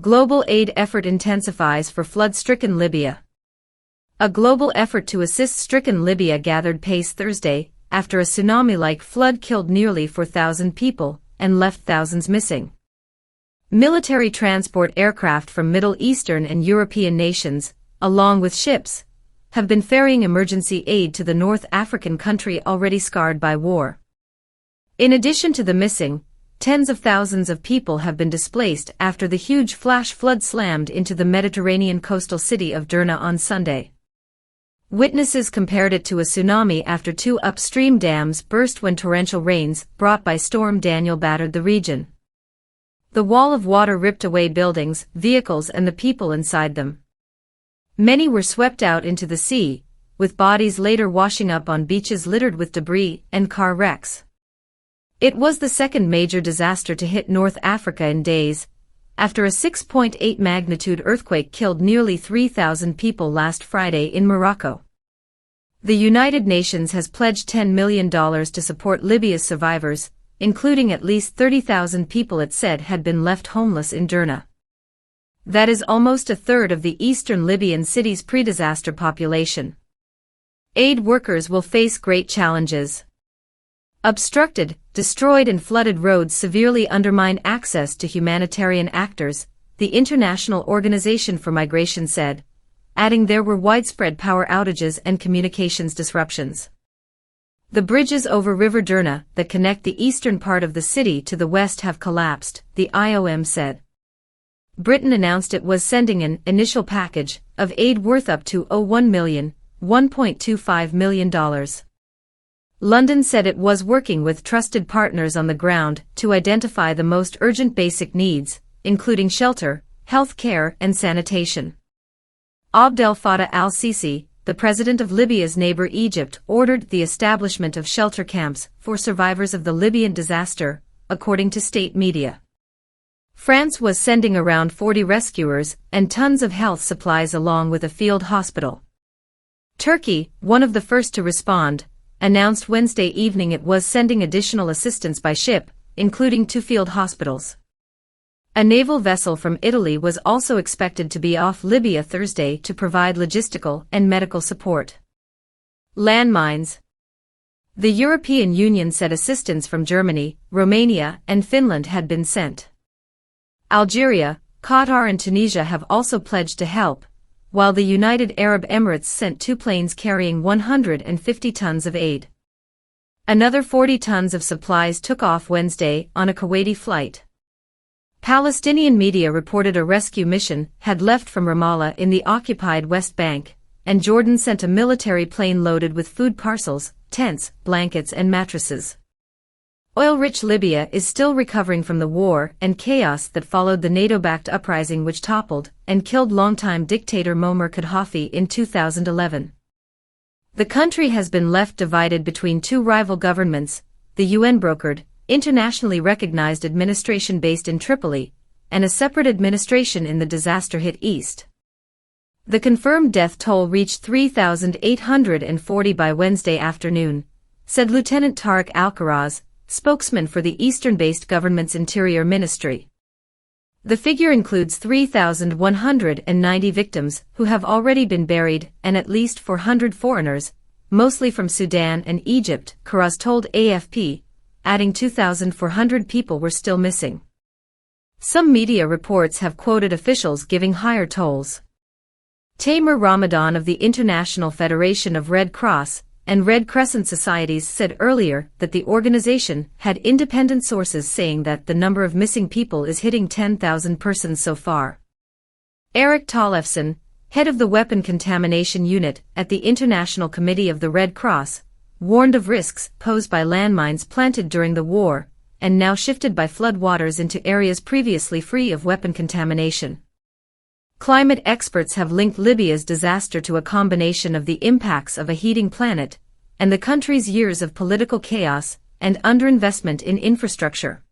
Global aid effort intensifies for flood-stricken Libya. A global effort to assist stricken Libya gathered pace Thursday, after a tsunami-like flood killed nearly 4,000 people and left thousands missing. Military transport aircraft from Middle Eastern and European nations, along with ships, have been ferrying emergency aid to the North African country already scarred by war. In addition to the missing, tens of thousands of people have been displaced after the huge flash flood slammed into the Mediterranean coastal city of Derna on Sunday. Witnesses compared it to a tsunami after two upstream dams burst when torrential rains brought by Storm Daniel battered the region. The wall of water ripped away buildings, vehicles and the people inside them. Many were swept out into the sea, with bodies later washing up on beaches littered with debris and car wrecks. It was the second major disaster to hit North Africa in days, after a 6.8 magnitude earthquake killed nearly 3,000 people last Friday in Morocco. The United Nations has pledged $10 million to support Libya's survivors, including at least 30,000 people it said had been left homeless in Derna. That is almost a third of the eastern Libyan city's pre-disaster population. Aid workers will face great challenges. Obstructed, destroyed and flooded roads severely undermine access to humanitarian actors, the International Organization for Migration said, adding there were widespread power outages and communications disruptions. The bridges over River Derna that connect the eastern part of the city to the west have collapsed, the IOM said. Britain announced it was sending an initial package of aid worth up to $1.25 million. London said it was working with trusted partners on the ground to identify the most urgent basic needs, including shelter, health care and sanitation. Abdel Fattah al-Sisi, the president of Libya's neighbor Egypt, ordered the establishment of shelter camps for survivors of the Libyan disaster, according to state media. France was sending around 40 rescuers and tons of health supplies along with a field hospital. Turkey, one of the first to respond, announced Wednesday evening it was sending additional assistance by ship, including 2 field hospitals. A naval vessel from Italy was also expected to be off Libya Thursday to provide logistical and medical support. Landmines. The European Union said assistance from Germany, Romania, and Finland had been sent. Algeria, Qatar and Tunisia have also pledged to help, while the United Arab Emirates sent 2 planes carrying 150 tons of aid. Another 40 tons of supplies took off Wednesday on a Kuwaiti flight. Palestinian media reported a rescue mission had left from Ramallah in the occupied West Bank, and Jordan sent a military plane loaded with food parcels, tents, blankets and mattresses. Oil-rich Libya is still recovering from the war and chaos that followed the NATO-backed uprising which toppled and killed longtime dictator Muammar Gaddafi in 2011. The country has been left divided between 2 rival governments, the UN-brokered, internationally recognized administration based in Tripoli, and a separate administration in the disaster-hit east. The confirmed death toll reached 3,840 by Wednesday afternoon, said Lieutenant Tariq Al-Kharaz, spokesman for the eastern-based government's Interior Ministry. The figure includes 3,190 victims who have already been buried and at least 400 foreigners, mostly from Sudan and Egypt, Kharaz told AFP, adding 2,400 people were still missing. Some media reports have quoted officials giving higher tolls. Tamer Ramadan of the International Federation of Red Cross and Red Crescent Societies said earlier that the organization had independent sources saying that the number of missing people is hitting 10,000 persons so far. Eric Tollefson, head of the Weapon Contamination Unit at the International Committee of the Red Cross, warned of risks posed by landmines planted during the war and now shifted by flood waters into areas previously free of weapon contamination. Climate experts have linked Libya's disaster to a combination of the impacts of a heating planet and the country's years of political chaos and underinvestment in infrastructure.